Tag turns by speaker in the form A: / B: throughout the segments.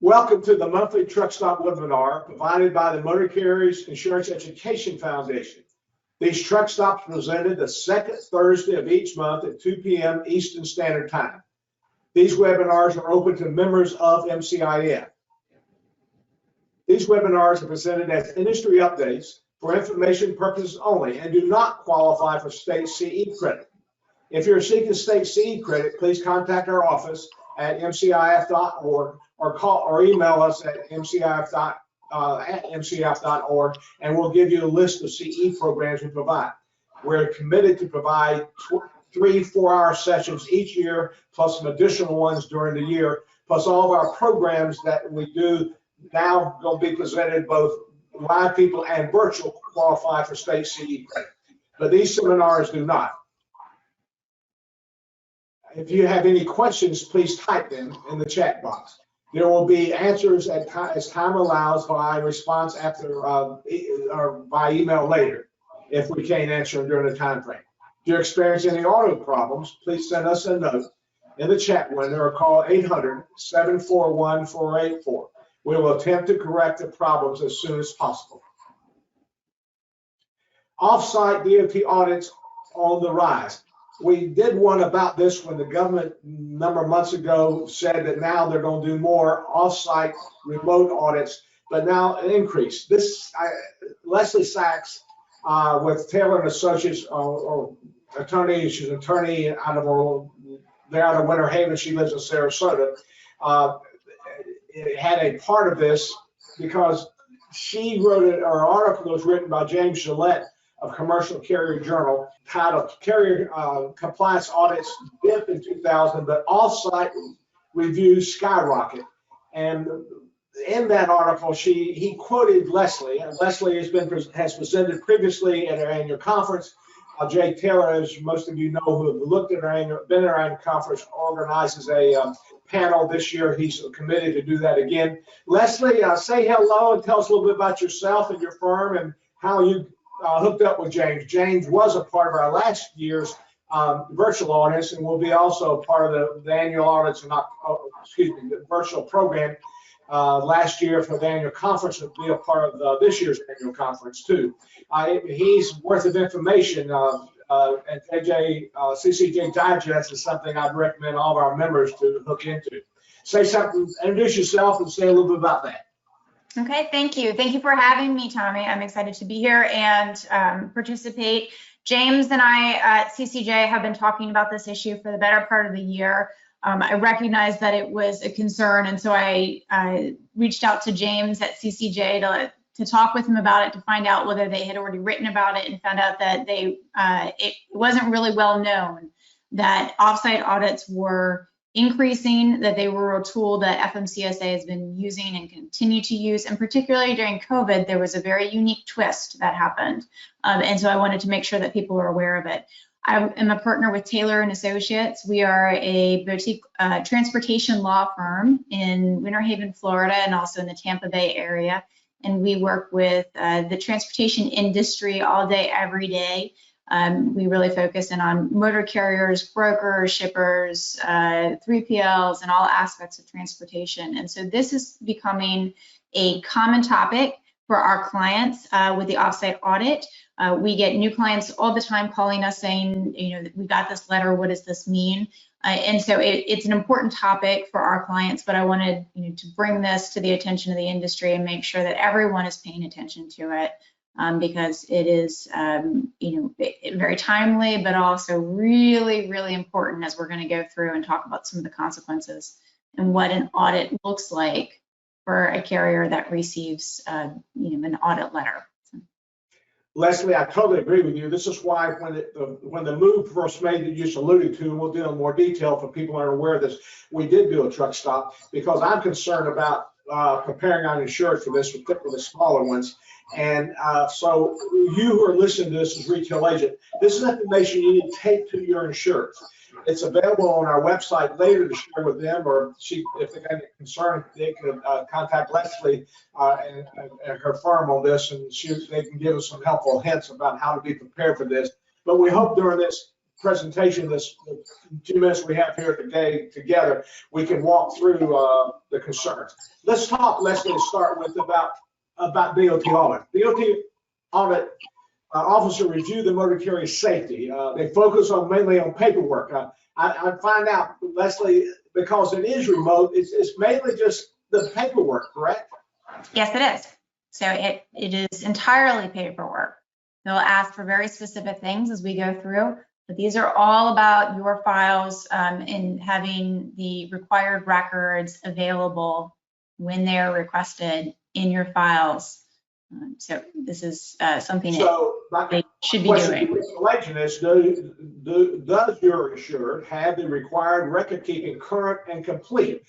A: Welcome to the monthly truck stop webinar provided by the Motor Carriers Insurance Education Foundation. These truck stops presented the second Thursday of each month at 2 p.m. Eastern Standard Time. These webinars are open to members of MCIEF. These webinars are presented as industry updates for information purposes only and do not qualify for state CE credit. If you're seeking state CE credit, please contact our office at mcief.org or call or email us at mcief.org, and we'll give you a list of CE programs we provide. We're committed to provide 3 4-hour sessions each year, plus some additional ones during the year, plus all of our programs that we do now going to be presented both live people and virtual qualify for state CE credit. But these seminars do not. If you have any questions, please type them in the chat box. There will be answers as time allows by response after or by email later if we can't answer them during the time frame. If you're experiencing any audio problems, please send us a note in the chat window or call 800-741-484. We will attempt to correct the problems as soon as possible. Off-site DOT audits on the rise. We did one about this when the government a number of months ago said that now they're going to do more off-site remote audits, but now an increase. Lesley Sachs with Taylor and Associates, or attorney, she's an attorney out of Winter Haven. She lives in Sarasota. It had a part of this because she wrote it, or an article was written by James Gillette of Commercial Carrier Journal, titled Carrier Compliance Audits Dip in 2000, but Off-Site Reviews Skyrocket. And in that article, he quoted Lesley, and Lesley has presented previously at our annual conference. Jay Taylor, as most of you know who have looked at been at our annual conference, organizes a panel this year. He's committed to do that again. Lesley, say hello and tell us a little bit about yourself and your firm and how you hooked up with James. James was a part of our last year's virtual audits and will be also part of the annual audits, the virtual program last year for the annual conference. Will be a part of this year's annual conference too. He's worth of information. And CCJ Digest is something I'd recommend all of our members to hook into. Say something, introduce yourself and say a little bit about that.
B: Okay, thank you. Thank you for having me, Tommy. I'm excited to be here and participate. James and I at CCJ have been talking about this issue for the better part of the year. I recognized that it was a concern, and so I reached out to James at CCJ to talk with him about it, to find out whether they had already written about it, and found out that it wasn't really well known that offsite audits were increasing, that they were a tool that FMCSA has been using and continue to use, and particularly during COVID, there was a very unique twist that happened, and so I wanted to make sure that people were aware of it. I am a partner with Taylor and Associates. We are a boutique transportation law firm in Winter Haven, Florida, and also in the Tampa Bay area, and we work with the transportation industry all day, every day. We really focus in on motor carriers, brokers, shippers, 3PLs, and all aspects of transportation. And so this is becoming a common topic for our clients with the offsite audit. We get new clients all the time calling us saying, we got this letter, what does this mean? And so it's an important topic for our clients, but I wanted to bring this to the attention of the industry and make sure that everyone is paying attention to it. Because it is, very timely, but also really, really important as we're going to go through and talk about some of the consequences and what an audit looks like for a carrier that receives, an audit letter.
A: Lesley, I totally agree with you. This is why when the move first made that you just alluded to, and we'll deal in more detail for people who aren't aware of this, we did do a truck stop because I'm concerned about preparing our insurance for this, particularly the smaller ones. And so you who are listening to this as retail agent, this is information you need to take to your insurers. It's available on our website later to share with them, or if they have any concern, they can contact Lesley and her firm on this, and they can give us some helpful hints about how to be prepared for this. But we hope during this presentation, the 2 minutes we have here today together, we can walk through the concerns. Let's talk, Lesley, to start with about DOT audit. DOT audit officer review the motor carrier safety. They focus mainly on paperwork. I find out, Lesley, because it is remote, it's mainly just the paperwork, correct?
B: Yes, it is. So it is entirely paperwork. They'll ask for very specific things as we go through, but these are all about your files and having the required records available when they are requested in your files. So this is something that they should be doing.
A: The question is, does your insured have the required record keeping current and complete?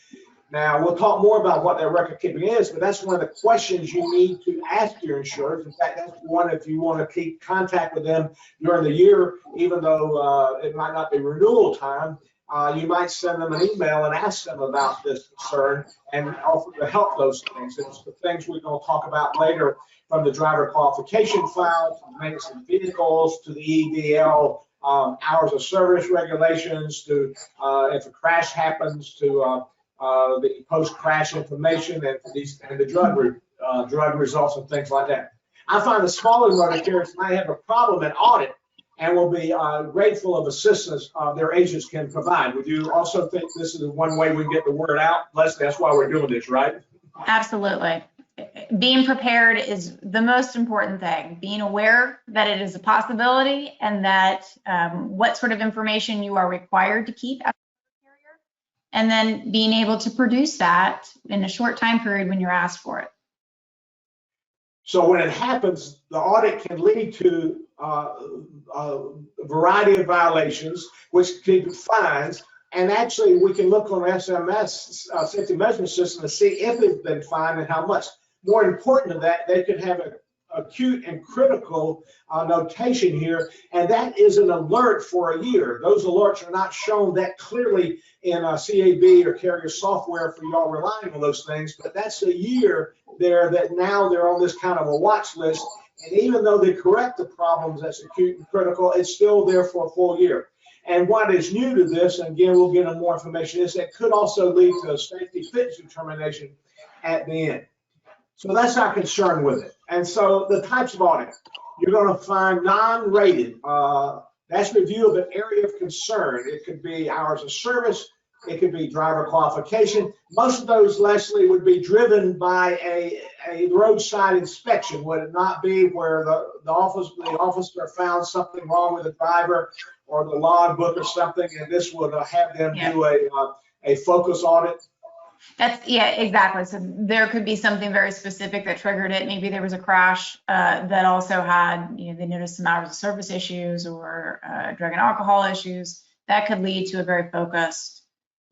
A: Now, we'll talk more about what that record keeping is, but that's one of the questions you need to ask your insurers. In fact, that's one if you want to keep contact with them during the year, even though it might not be renewal time, you might send them an email and ask them about this concern and offer to help those things. It's the things we're going to talk about later, from the driver qualification file, to maintenance of vehicles, to the EDL, hours of service regulations, to if a crash happens, to the post-crash information, and the drug results and things like that. I find the smaller motor carriers might have a problem in audit and will be grateful of assistance their agents can provide. Would you also think this is one way we get the word out? Lesley, that's why we're doing this, right?
B: Absolutely. Being prepared is the most important thing. Being aware that it is a possibility and that what sort of information you are required to keep as a carrier, and then being able to produce that in a short time period when you're asked for it.
A: So when it happens, the audit can lead to a variety of violations, which can be fines. And actually, we can look on SMS safety measurement system to see if it's been fined and how much. More important than that, they could have an acute and critical notation here, and that is an alert for a year. Those alerts are not shown that clearly in CAB or carrier software for y'all relying on those things, but that's a year there that now they're on this kind of a watch list. And even though they correct the problems that's acute and critical, it's still there for a full year. And what is new to this, and again, we'll get into more information, is that could also lead to a safety fitness determination at the end. So that's our concern with it. And so the types of audit, you're going to find non-rated. That's review of an area of concern. It could be hours of service. It could be driver qualification. Most of those, Lesley, would be driven by a roadside inspection. Would it not be where the officer found something wrong with the driver or the logbook or something, and this would have them do a focus audit?
B: Yeah, exactly. So there could be something very specific that triggered it. Maybe there was a crash that also had, they noticed some hours of service issues or drug and alcohol issues. That could lead to a very focused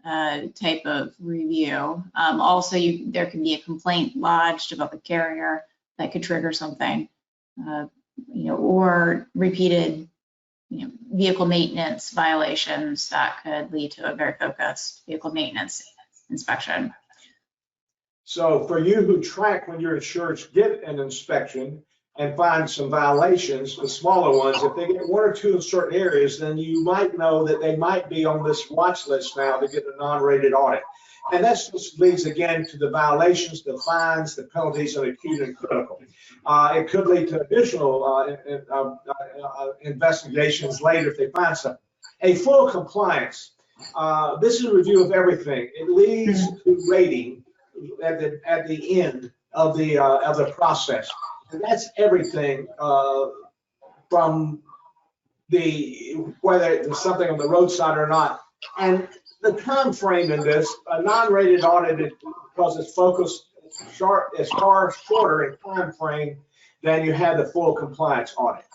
B: type of review. Also, there could be a complaint lodged about the carrier that could trigger something, or repeated, vehicle maintenance violations that could lead to a very focused vehicle maintenance inspection.
A: So for you who track when your insureds get an inspection and find some violations, the smaller ones, if they get one or two in certain areas, then you might know that they might be on this watch list now to get a non-rated audit. And that just leads again to the violations, the fines, the penalties, and acute and critical. It could lead to additional investigations later if they find something. A full compliance. This is a review of everything. It leads to rating at the end of the process, and that's everything from whether it's something on the roadside or not. And the time frame in this, a non-rated audit, because it's focused is far shorter in time frame than you have the full compliance audit.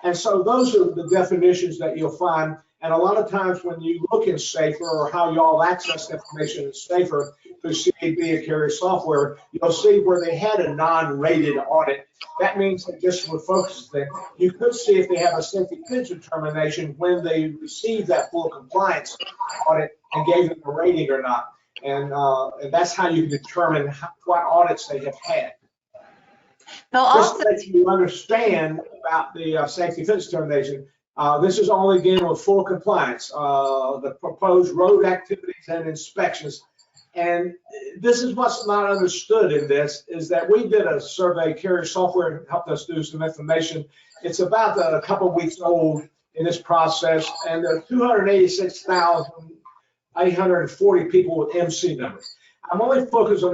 A: And so those are the definitions that you'll find. And a lot of times when you look in SAFER or how y'all access information in SAFER through CAB or carrier software, you'll see where they had a non-rated audit. That means that just for focus thing, you could see if they have a safety pitch determination when they received that full compliance audit and gave them a rating or not. And that's how you determine what audits they have had.
B: They'll
A: Just
B: also
A: let you understand about the safety fitness determination. This is only again with full compliance, the proposed road activities and inspections. And this is what's not understood in this, is that we did a survey, Carrier Software helped us do some information. It's about a couple of weeks old in this process, and there are 286,840 people with MC numbers. I'm only focused on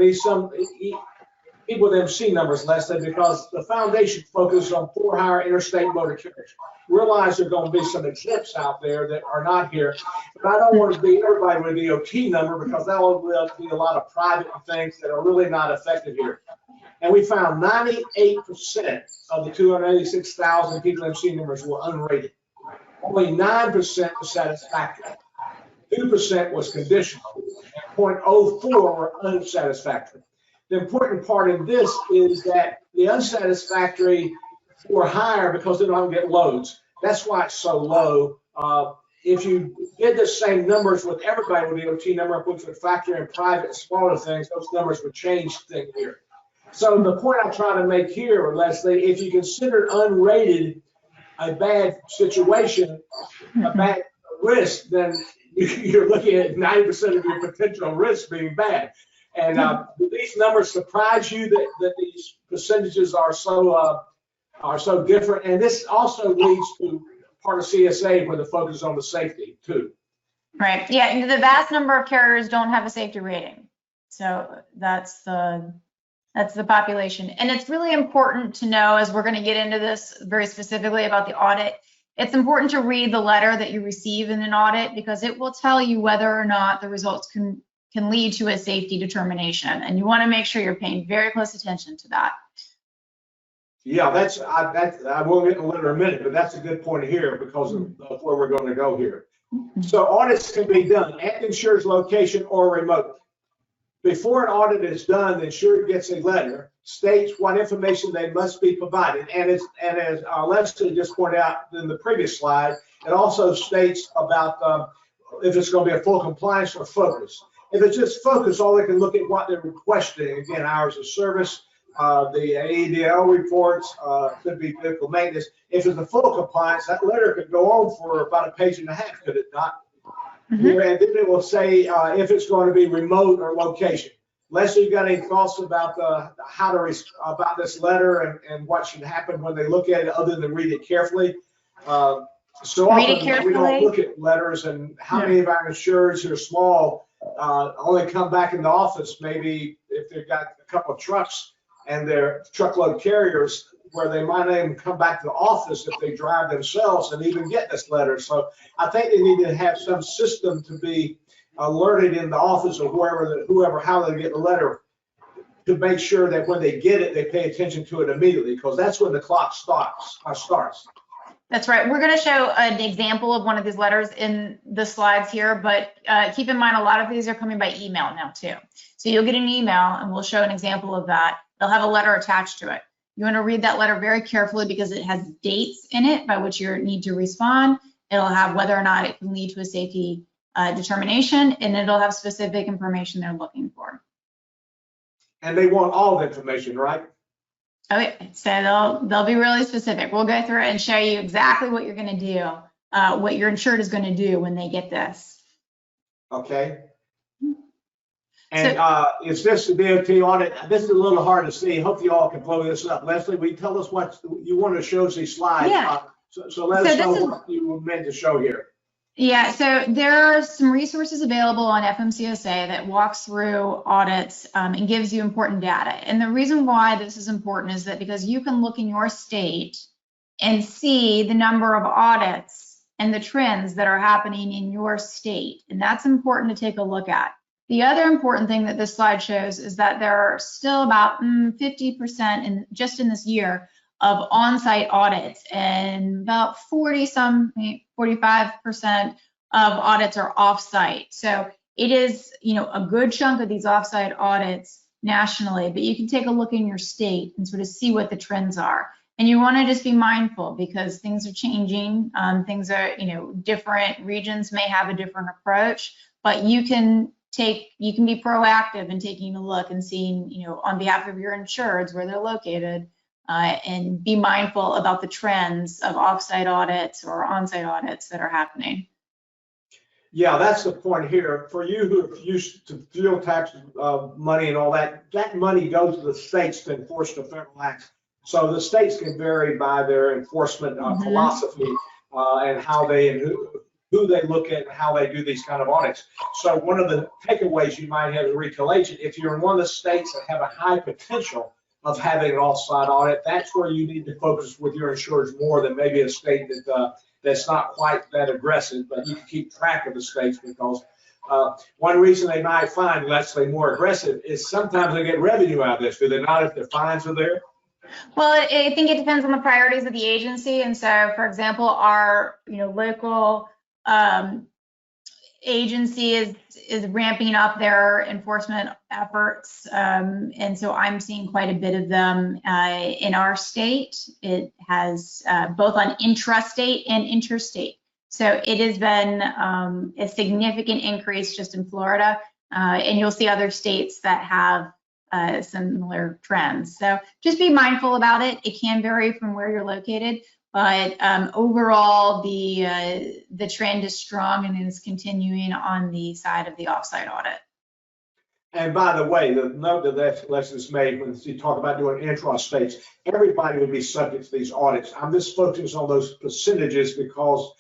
A: people with MC numbers, Lesley, because the foundation focuses on for-hire interstate motor carriers. Realize there are going to be some exempts out there that are not here, but I don't want to be everybody with a DOT number, because that will be a lot of private things that are really not effective here. And we found 98% of the 286,000 people MC numbers were unrated. Only 9% was satisfactory. 2% was conditional, and 0.04 were unsatisfactory. The important part in this is that the unsatisfactory for hire, because they don't get loads. That's why it's so low. If you did the same numbers with everybody with the DOT number, which would factor in private, smaller things, those numbers would change things here. So the point I'm trying to make here, Lesley, if you consider unrated a bad situation, a bad risk, then you're looking at 90% of your potential risk being bad. And do these numbers surprise you that these percentages are so different? And this also leads to part of CSA where the focus is on the safety too.
B: Right. Yeah. The vast number of carriers don't have a safety rating. So that's the population. And it's really important to know, as we're going to get into this very specifically about the audit, it's important to read the letter that you receive in an audit, because it will tell you whether or not the results can lead to a safety determination. And you want to make sure you're paying very close attention to that.
A: Yeah, I will get in the letter in a minute, but that's a good point here because of where we're going to go here. So audits can be done at the insurer's location or remote. Before an audit is done, the insurer gets a letter, states what information they must be provided. And as Lesley just pointed out in the previous slide, it also states about if it's going to be a full compliance or focus. If it's just focus, all they can look at what they're requesting. Again, hours of service, the AEDL reports, could be vehicle maintenance. If it's a full compliance, that letter could go on for about a page and a half, could it not? And then it will say if it's going to be remote or location. Lesley, you got any thoughts about about this letter and what should happen when they look at it, other than read it carefully? So often we don't look at letters, and how many of our insurers who are small only come back in the office maybe if they've got a couple of trucks and they're truckload carriers, where they might not even come back to the office if they drive themselves and even get this letter. So I think they need to have some system to be alerted in the office or whoever, how they get the letter, to make sure that when they get it, they pay attention to it immediately, because that's when the clock starts.
B: That's right. We're going to show an example of one of these letters in the slides here, but keep in mind, a lot of these are coming by email now too. So you'll get an email and we'll show an example of that. They'll have a letter attached to it. You want to read that letter very carefully, because it has dates in it by which you need to respond. It'll have whether or not it can lead to a safety determination, and it'll have specific information they're looking for.
A: And they want all the information, right?
B: Okay, so they'll be really specific. We'll go through it and show you exactly what you're going to do, what your insured is going to do when they get this. Okay. And is this the DOT audit? This is a little hard to see. Hope you all can blow this up. Lesley, will you tell us what you want to show these slides? Yeah.
A: So let us know what you meant to show here.
B: Yeah, so there are some resources available on FMCSA that walks through audits and gives you important data. And the reason why this is important is that because you can look in your state and see the number of audits and the trends that are happening in your state. And that's important to take a look at. The other important thing that this slide shows is that there are still about 50% just in this year of on-site audits, and about 45% of audits are off-site. So it is, a good chunk of these off-site audits nationally, but you can take a look in your state and sort of see what the trends are. And you want to just be mindful, because things are changing. Things are, different regions may have a different approach, but you can be proactive in taking a look and seeing, on behalf of your insureds, where they're located, and be mindful about the trends of offsite audits or on-site audits that are happening.
A: Yeah, that's the point here. For you who are used to fuel tax money and all that, that money goes to the states to enforce the federal acts. So the states can vary by their enforcement philosophy and how they and who they look at and how they do these kind of audits. So one of the takeaways you might have as a retail agent, if you're in one of the states that have a high potential of having an off-site audit, that's where you need to focus with your insurers more than maybe a state that that's not quite that aggressive, but you can keep track of the states because one reason they might find Lesley more aggressive is sometimes they get revenue out of this. Do they not if their fines are there?
B: Well, I think it depends on the priorities of the agency. And so, for example, our local agency is ramping up their enforcement efforts, and so I'm seeing quite a bit of them in our state. It has both on intrastate and interstate. So it has been a significant increase just in Florida, and you'll see other states that have similar trends. So just be mindful about it. It can vary from where you're located. But overall, the trend is strong and is continuing on the side of the offsite audit.
A: And by the way, the note that Lesley's made when you talk about doing intra-states, everybody would be subject to these audits. I'm just focusing on those percentages because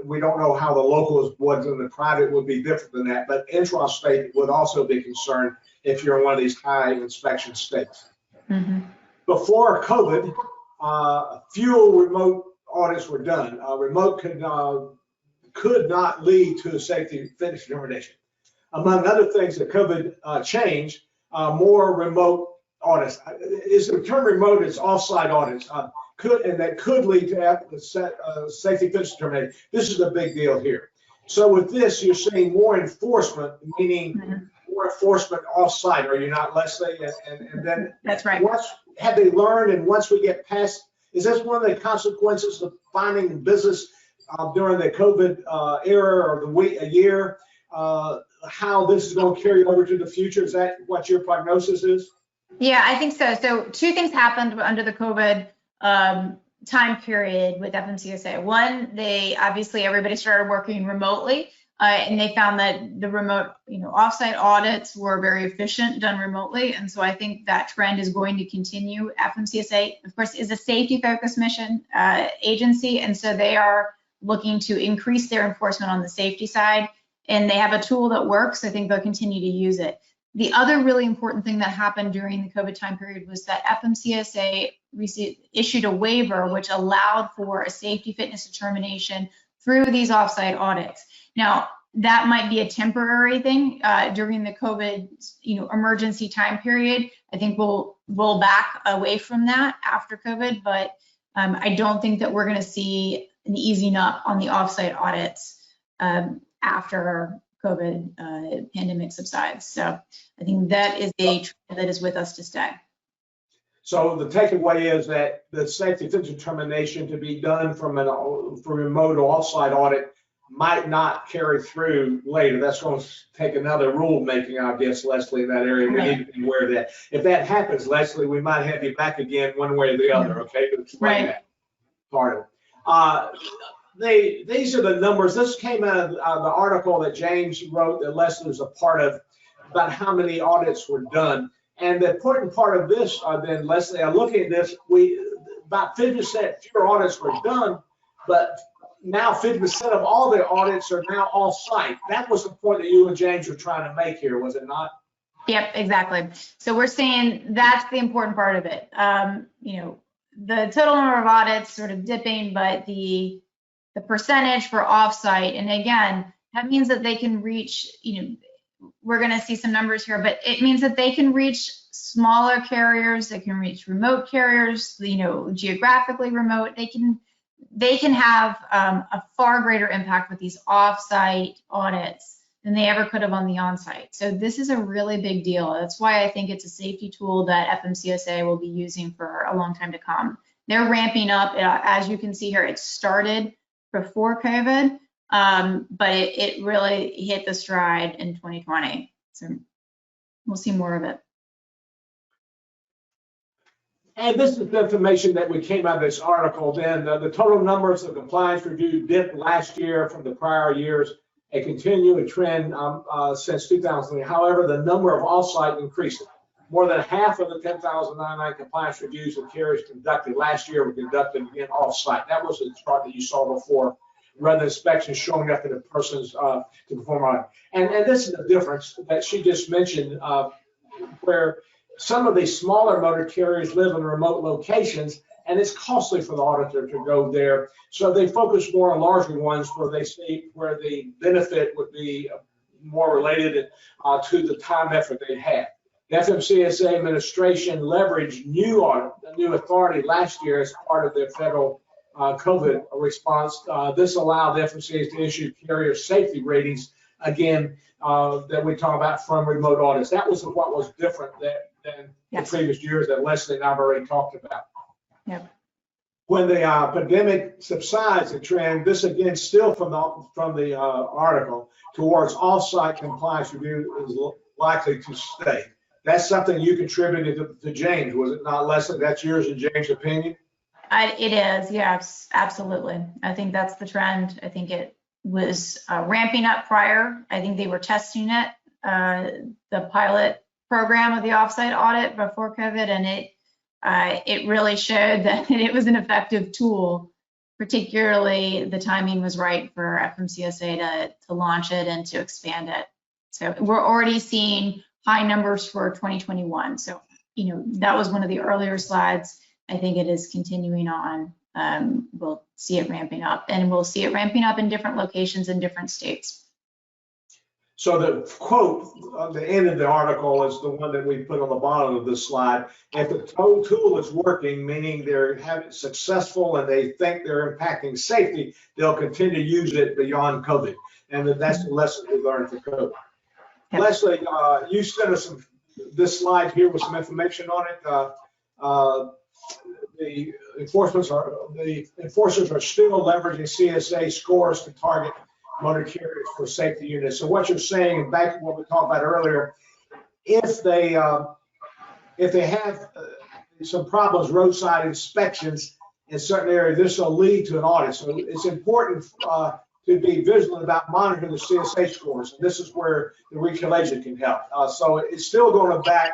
A: we don't know how the locals would and the private would be different than that. But intra-state would also be concerned if you're in one of these high inspection states.
B: Mm-hmm.
A: Before COVID, few remote audits were done. Remote could not lead to a safety fitness determination. Among other things that COVID changed, more remote audits. Is the term remote is offsite audits that could lead to safety fitness determination. This is a big deal here. So with this, you're seeing more enforcement, meaning more enforcement offsite. Are you not, Lesley? And then
B: that's right.
A: Have they learned, and once we get past, is this one of the consequences of finding business during the COVID era or a year, how this is going to carry over to the future? Is that what your prognosis is?
B: Yeah, I think so. So two things happened under the COVID time period with FMCSA. One, everybody started working remotely. And they found that the remote, offsite audits were very efficient, done remotely. And so I think that trend is going to continue. FMCSA, of course, is a safety-focused mission agency, and so they are looking to increase their enforcement on the safety side. And they have a tool that works. I think they'll continue to use it. The other really important thing that happened during the COVID time period was that FMCSA issued a waiver which allowed for a safety fitness determination through these offsite audits. Now, that might be a temporary thing during the COVID, emergency time period. I think we'll roll back away from that after COVID, but I don't think that we're going to see an easing up on the offsite audits after COVID pandemic subsides. So I think that is a trend that is with us to stay.
A: So the takeaway is that the safety fitness determination to be done from remote or offsite audit might not carry through later. That's going to take another rulemaking, I guess, Lesley, in that area. We need to be aware of that. If that happens, Lesley, we might have you back again one way or the other, okay, to explain that part of it. These are the numbers. This came out of the article that James wrote that Lesley was a part of about how many audits were done. And the important part of this, then, Lesley, I'm looking at this, about 50% fewer audits were done, but now 50% of all the audits are now off-site. That was the point that you and James were trying to make here, was it not?
B: Yep, exactly. So we're saying that's the important part of it. The total number of audits sort of dipping, but the percentage for off-site, and again, that means that they can reach, we're going to see some numbers here, but it means that they can reach smaller carriers, they can reach remote carriers, geographically remote. They can have a far greater impact with these off-site audits than they ever could have on the on-site. So this is a really big deal. That's why I think it's a safety tool that FMCSA will be using for a long time to come. They're ramping up, as you can see here, it started before COVID, but it really hit the stride in 2020. So we'll see more of it.
A: And this is the information that we came out of this article. Then the total numbers of compliance review dipped last year from the prior years, a continuing trend since 2000. However, the number of off-site increased. More than half of the 10,099 compliance reviews that carriers conducted last year were conducted again off-site. That was the chart that you saw before, rather inspections showing up to the person's to perform on it. And this is the difference that she just mentioned, where some of these smaller motor carriers live in remote locations, and it's costly for the auditor to go there. So they focus more on larger ones where they see where the benefit would be more related to the time effort they have. The FMCSA administration leveraged new authority last year as part of their federal COVID response. This allowed the FMCSA to issue carrier safety ratings, again, that we talk about from remote audits. That was what was different than
B: yes.
A: the previous years that Lesley and I've already talked about.
B: Yep.
A: When the pandemic subsides, the trend, this again still from the article, towards off-site compliance review is likely to stay. That's something you contributed to James, was it not, Lesley? That's yours and James' opinion?
B: It is, yes, absolutely. I think that's the trend. I think it was ramping up prior. I think they were testing it, the pilot program of the offsite audit before COVID, and it really showed that it was an effective tool. Particularly, the timing was right for FMCSA to launch it and to expand it. So we're already seeing high numbers for 2021. So, that was one of the earlier slides. I think it is continuing on. We'll see it ramping up, and we'll see it ramping up in different locations in different states.
A: So the quote on the end of the article is the one that we put on the bottom of this slide. If the tool is working, meaning they're having successful and they think they're impacting safety, they'll continue to use it beyond COVID. And that's the lesson we learned from COVID. Yep. Lesley, you sent us this slide here with some information on it. The enforcers are still leveraging CSA scores to target motor carriers for safety units. So what you're saying, back to what we talked about earlier, if they have some problems, roadside inspections in certain areas, this will lead to an audit. So it's important to be vigilant about monitoring the CSA scores. And this is where the Ruke agent can help. So it's still going back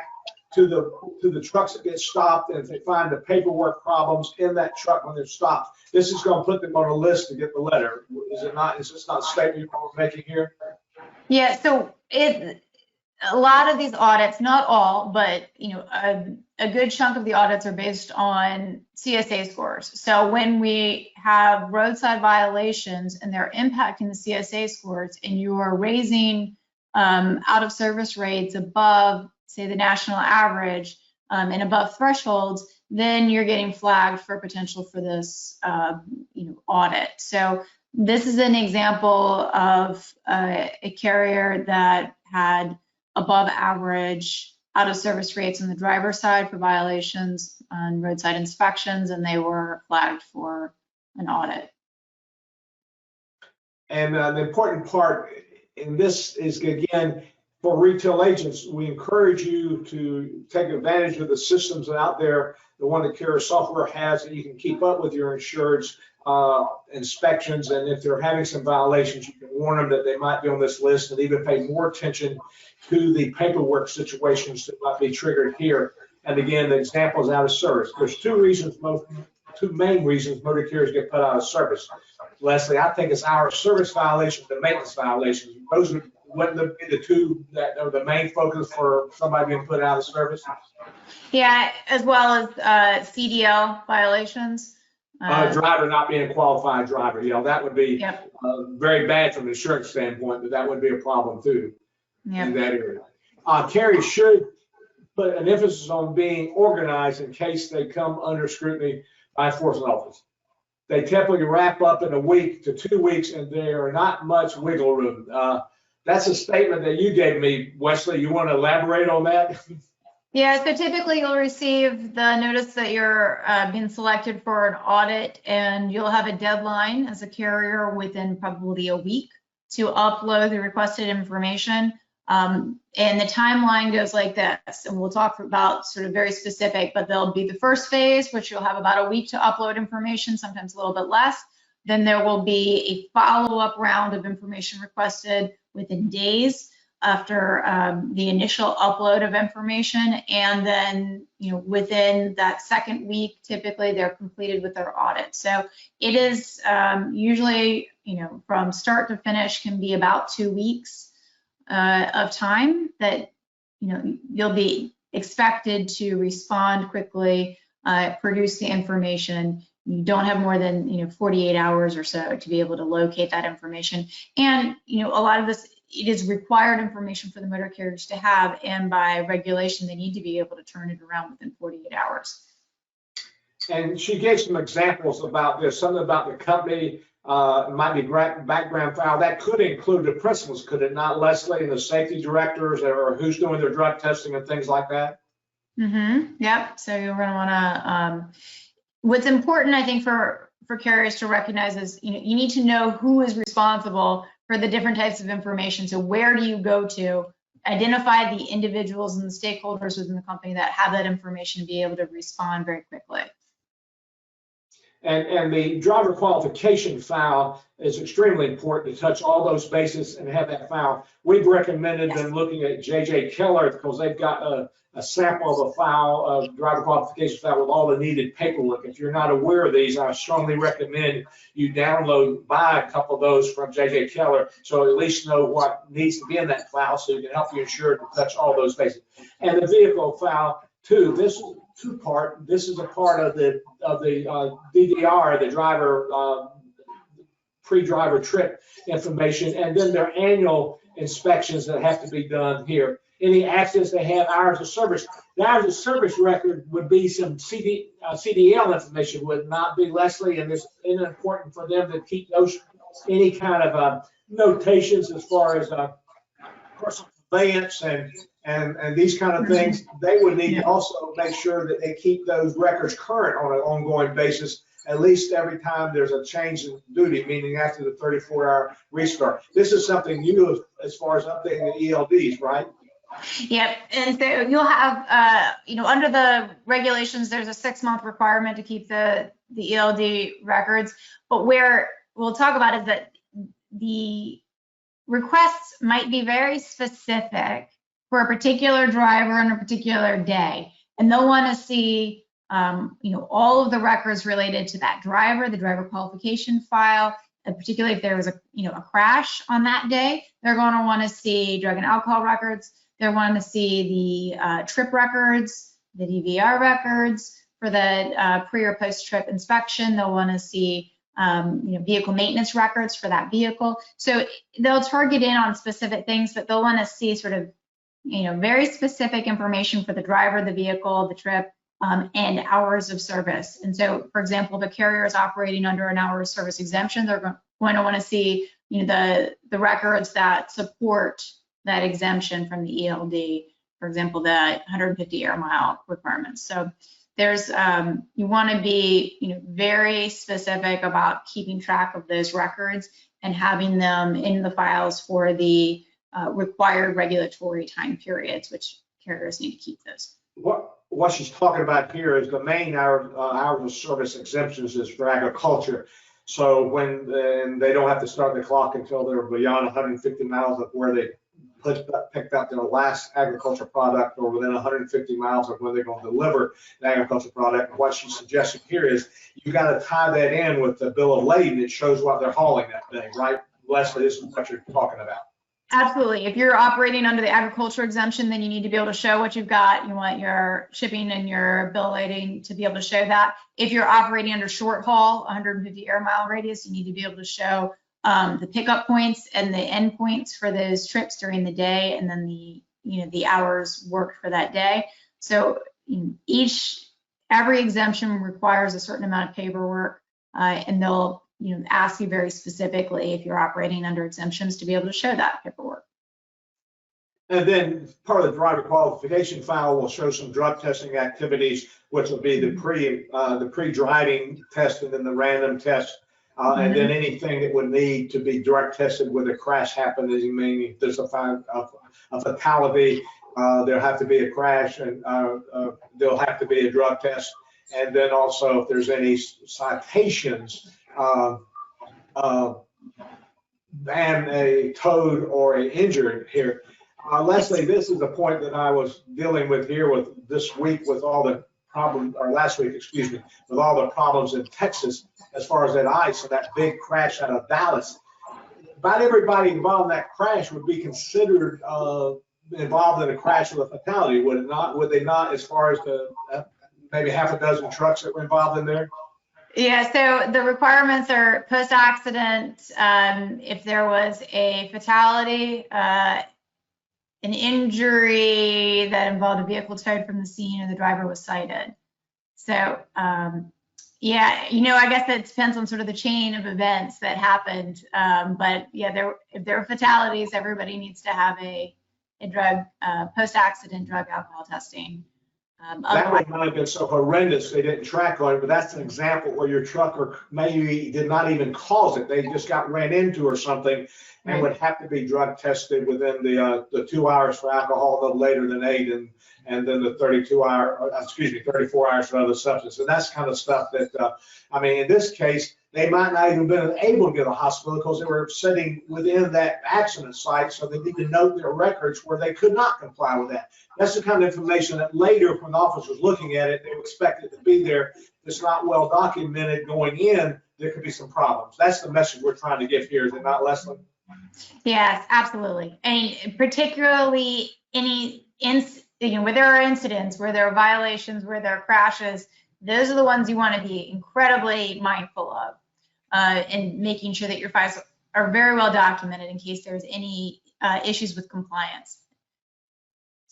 A: to the trucks that get stopped, and if they find the paperwork problems in that truck when they're stopped, this is going to put them on a list to get the letter. Is it not? Is this not a statement you're making here?
B: Yeah. So a lot of these audits, not all, but a good chunk of the audits are based on CSA scores. So when we have roadside violations and they're impacting the CSA scores, and you are raising out of service rates above, say, the national average and above thresholds, then you're getting flagged for potential for this audit. So this is an example of a carrier that had above average out of service rates on the driver's side for violations on roadside inspections, and they were flagged for an audit. And
A: the important part in this is, again, for retail agents, we encourage you to take advantage of the systems out there, the one that Carrier Software has, that you can keep up with your insured's inspections. And if they're having some violations, you can warn them that they might be on this list, and even pay more attention to the paperwork situations that might be triggered here. And again, the example is out of service. There's two main reasons motor carriers get put out of service. Lesley, I think it's our service violations and maintenance violations. Those wouldn't be the two that are the main focus for somebody being put out of service?
B: Yeah, as well as CDL violations.
A: Driver not being a qualified driver, that would be very bad from an insurance standpoint, but that would be a problem too in that area. Carriers should put an emphasis on being organized in case they come under scrutiny by enforcement office. They typically wrap up in a week to 2 weeks, and there are not much wiggle room. That's a statement that you gave me, Wesley. You want to elaborate on that?
B: Yeah, so typically you'll receive the notice that you're being selected for an audit, and you'll have a deadline as a carrier within probably a week to upload the requested information. And the timeline goes like this, and we'll talk about sort of very specific, but there'll be the first phase, which you'll have about a week to upload information, sometimes a little bit less. Then there will be a follow-up round of information requested within days after the initial upload of information. And then, within that second week, typically they're completed with their audit. So it is usually, from start to finish can be about 2 weeks of time that, you'll be expected to respond quickly, produce the information. You don't have more than 48 hours or so to be able to locate that information. And a lot of this, it is required information for the motor carriers to have, and by regulation they need to be able to turn it around within 48 hours.
A: And she gave some examples about this, something about the company, might be background file. That could include the principals, could it not, Lesley, and the safety directors, or who's doing their drug testing and things like that?
B: Yep, so you're gonna wanna, what's important, I think, for carriers to recognize is, you need to know who is responsible for the different types of information. So where do you go to identify the individuals and the stakeholders within the company that have that information to be able to respond very quickly?
A: And the driver qualification file is extremely important to touch all those bases and have that file. We've recommended them looking at J.J. Keller because they've got a sample of a file of driver qualification file with all the needed paperwork. If you're not aware of these, I strongly recommend you buy a couple of those from J.J. Keller, so at least know what needs to be in that file, so you can help you ensure to touch all those bases. And the vehicle file too. This is two-part. This is a part of the DDR, the driver pre-driver trip information, and then their annual inspections that have to be done here. Any accidents they have, hours of service. The hours of service record would be some CDL information, would not be, Lesley, and it's important for them to keep those, any kind of notations as far as personal conveyance and these kind of things. They would need to also make sure that they keep those records current on an ongoing basis, at least every time there's a change in duty, meaning after the 34-hour restart. This is something new as far as updating the ELDs, right?
B: Yep, and so you'll have, under the regulations, there's a 6-month requirement to keep the ELD records, but where we'll talk about is that the requests might be very specific for a particular driver on a particular day, and they'll want to see, all of the records related to that driver, the driver qualification file, and particularly if there was a crash on that day, they're going to want to see drug and alcohol records. They're wanting to see the trip records, the DVR records for the pre or post trip inspection. They'll want to see vehicle maintenance records for that vehicle. So they'll target in on specific things, but they'll want to see sort of very specific information for the driver, the vehicle, the trip, and hours of service. And so, for example, the carrier is operating under an hour of service exemption. They're going to want to see the records that support that exemption from the ELD, for example, the 150 air mile requirements. So there's, you want to be, very specific about keeping track of those records and having them in the files for the required regulatory time periods, which carriers need to keep those.
A: What she's talking about here is the main hours of service exemptions is for agriculture. So when they don't have to start the clock until they're beyond 150 miles of where they picked up their last agriculture product, or within 150 miles of where they're going to deliver the agriculture product. What she's suggesting here is you got to tie that in with the bill of lading that shows what they're hauling that day, right? Lesley, this is what you're talking about.
B: Absolutely. If you're operating under the agriculture exemption, then you need to be able to show what you've got. You want your shipping and your bill of lading to be able to show that. If you're operating under short haul, 150 air mile radius, you need to be able to show the pickup points and the end points for those trips during the day, and then the hours worked for that day. So every exemption requires a certain amount of paperwork, and they'll ask you very specifically if you're operating under exemptions to be able to show that paperwork.
A: And then part of the driver qualification file will show some drug testing activities, which will be the pre-driving test and then the random test. And then anything that would need to be drug tested when a crash happened, as you mean, if there's a fatality, there'll have to be a crash, and there'll have to be a drug test. And then also if there's any citations and a towed or an injured here. Lesley, this is the point that I was dealing with here with this week with all the problems, or last week, excuse me, with all the problems in Texas as far as that ice and that big crash out of Dallas. About everybody involved in that crash would be considered involved in a crash with a fatality, would it not? Would they not, as far as the maybe half a dozen trucks that were involved in there?
B: Yeah, so the requirements are post-accident, if there was a fatality, an injury that involved a vehicle towed from the scene, or the driver was cited. So, yeah, I guess that depends on sort of the chain of events that happened. But yeah, if there were fatalities, everybody needs to have a drug, post-accident drug alcohol testing.
A: That would not have been so horrendous they didn't track on it, but that's an example where your trucker maybe did not even cause it. They just got ran into or something, and would have to be drug tested within the 2 hours for alcohol, no later than 8, and then the 34 hours for other substances. And that's kind of stuff that, I mean, in this case, they might not even been able to get to the hospital because they were sitting within that accident site, so they need to note their records where they could not comply with that. That's the kind of information that later, when the officer was looking at it, they would expect it to be there. If it's not well documented going in, there could be some problems. That's the message we're trying to give here, is it not, Lesley?
B: Yes, absolutely. And particularly where there are incidents, where there are violations, where there are crashes, those are the ones you want to be incredibly mindful of, and making sure that your files are very well documented in case there's any issues with compliance.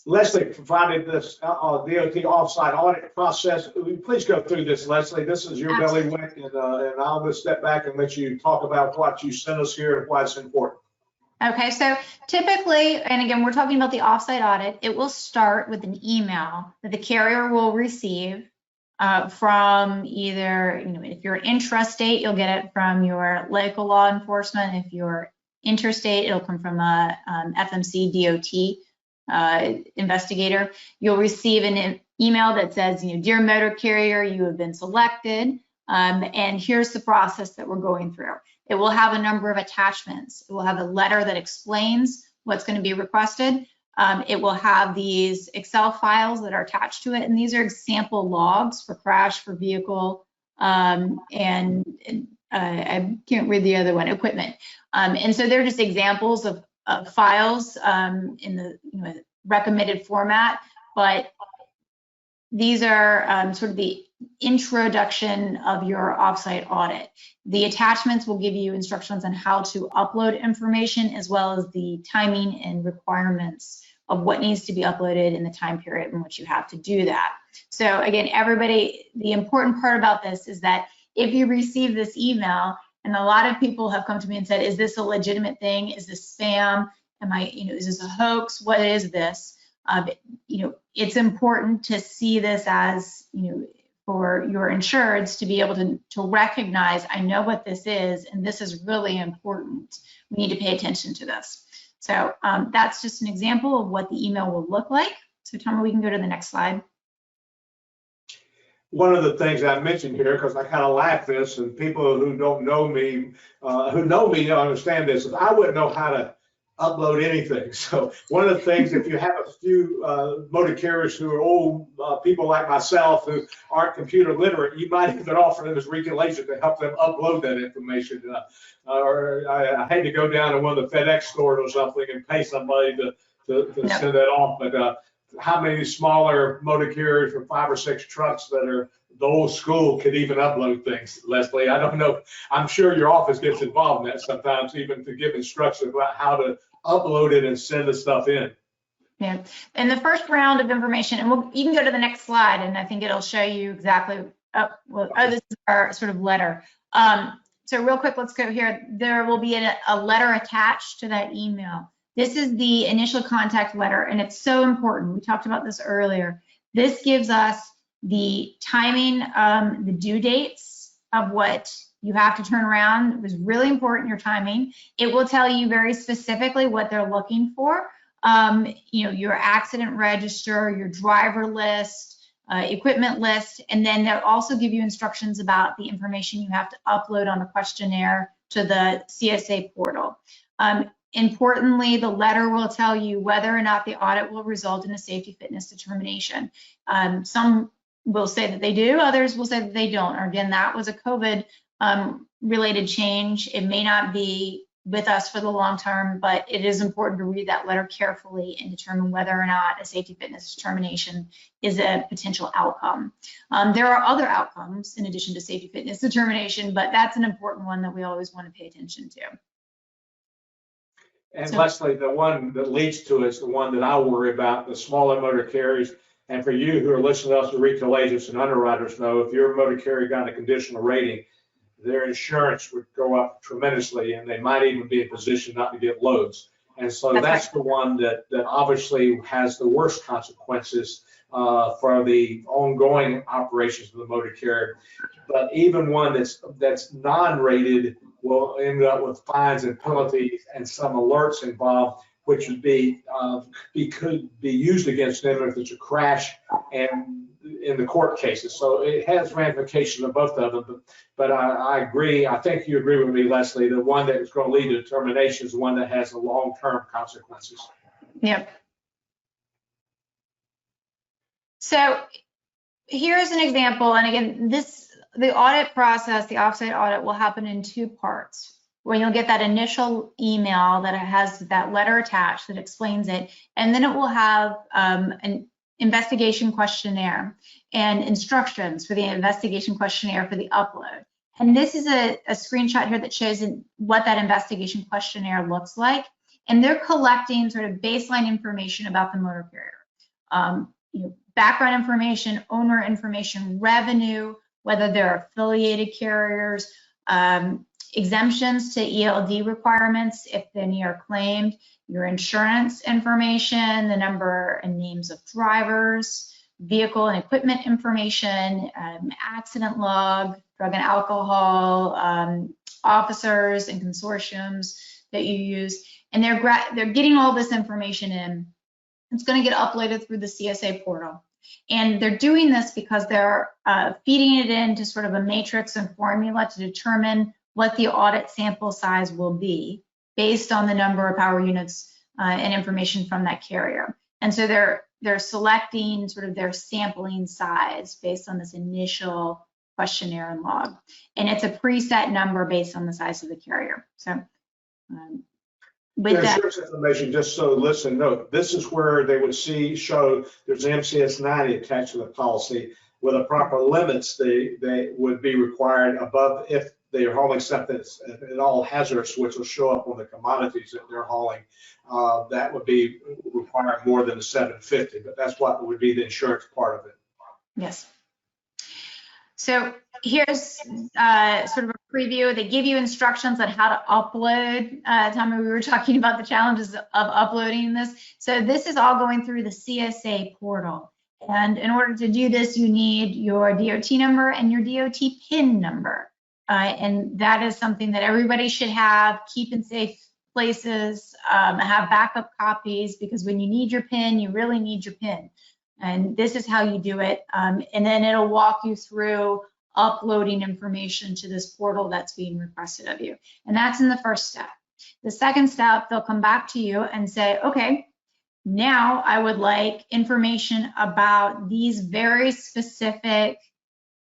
A: Lesley provided this DOT offsite audit process. Please go through this, Lesley. This is your bailiwick, and I'll just step back and let you talk about what you sent us here and why it's important.
B: Okay, so typically, and again, we're talking about the offsite audit, it will start with an email that the carrier will receive from either, if you're intrastate, you'll get it from your local law enforcement. If you're interstate, it'll come from a FMC DOT investigator. You'll receive an email that says, dear motor carrier, you have been selected, and here's the process that we're going through. It will have a number of attachments. It will have a letter that explains what's going to be requested. It will have these Excel files that are attached to it, and these are example logs for crash, for vehicle, and I can't read the other one, equipment. And so they're just examples of files in the recommended format, but these are sort of the introduction of your offsite audit. The attachments will give you instructions on how to upload information, as well as the timing and requirements of what needs to be uploaded in the time period in which you have to do that. So again, everybody, the important part about this is that if you receive this email, and a lot of people have come to me and said, is this a legitimate thing? Is this spam? Is this a hoax? What is this? It's important to see this as, for your insureds to be able to recognize, I know what this is, and this is really important. We need to pay attention to this. So that's just an example of what the email will look like. So Tom, we can go to the next slide.
A: One of the things I mentioned here, because I kind of lack this, and people who don't know me, don't understand this, is I wouldn't know how to upload anything. So one of the things, if you have a few motor carriers who are old people like myself who aren't computer literate, you might even offer them as regulation to help them upload that information. Or I had to go down to one of the FedEx stores or something and pay somebody to send that off. But how many smaller motor carriers with 5 or 6 trucks that are the old school could even upload things, Lesley? I don't know. I'm sure your office gets involved in that sometimes, even to give instructions about how to upload it and send the stuff in.
B: Yeah, and the first round of information, and you can go to the next slide, and I think it'll show you exactly. This is our sort of letter. So real quick, let's go here. There will be a letter attached to that email. This is the initial contact letter, and it's so important. We talked about this earlier. This gives us the timing, the due dates of what You have to turn around. It was really important, your timing. It will tell you very specifically what they're looking for. Your accident register, your driver list, equipment list, and then they'll also give you instructions about the information you have to upload on a questionnaire to the CSA portal. Importantly, the letter will tell you whether or not the audit will result in a safety fitness determination. Some will say that they do, others will say that they don't. Or again, that was a COVID related change. It may not be with us for the long term, but it is important to read that letter carefully and determine whether or not a safety fitness determination is a potential outcome. There are other outcomes in addition to safety fitness determination, but that's an important one that we always want to pay attention to.
A: And Lesley, the one that leads to it is the one that I worry about, the smaller motor carriers. And for you who are listening to us, the retail agents and underwriters know, if your motor carrier got a conditional rating, their insurance would go up tremendously, and they might even be in position not to get loads. And so that's the one that obviously has the worst consequences for the ongoing operations of the motor carrier. But even one that's non-rated will end up with fines and penalties and some alerts involved, which would could be used against them if it's a crash and in the court cases. So it has ramifications of both of them. But I agree. I think you agree with me, Lesley. The one that is going to lead to determination is one that has the long-term consequences.
B: Yep. So here's an example. And again, the audit process, the offsite audit, will happen in two parts, where you'll get that initial email that has that letter attached that explains it, and then it will have an investigation questionnaire and instructions for the investigation questionnaire for the upload. And this is a screenshot here that shows what that investigation questionnaire looks like. And they're collecting sort of baseline information about the motor carrier, background information, owner information, revenue, whether they're affiliated carriers, exemptions to ELD requirements if any are claimed, your insurance information, the number and names of drivers, vehicle and equipment information, accident log, drug and alcohol, officers and consortiums that you use. And they're getting all this information in. It's going to get uploaded through the CSA portal. And they're doing this because they're feeding it into sort of a matrix and formula to determine what the audit sample size will be based on the number of power units and information from that carrier. And so they're selecting sort of their sampling size based on this initial questionnaire and log. And it's a preset number based on the size of the carrier. So with that
A: insurance information, just so listen, note, this is where they would show there's an MCS 90 attached to the policy with the proper limits they would be required above if they are hauling stuff that's at all hazardous, which will show up on the commodities that they're hauling. That would be required more than the 750, but that's what would be the insurance part of it.
B: Yes. So here's sort of a preview. They give you instructions on how to upload. Tommy, we were talking about the challenges of uploading this. So this is all going through the CSA portal. And in order to do this, you need your DOT number and your DOT PIN number. And that is something that everybody should have, keep in safe places, have backup copies, because when you need your PIN, you really need your PIN. And this is how you do it. And then it'll walk you through uploading information to this portal that's being requested of you. And that's in the first step. The second step, they'll come back to you and say, okay, now I would like information about these very specific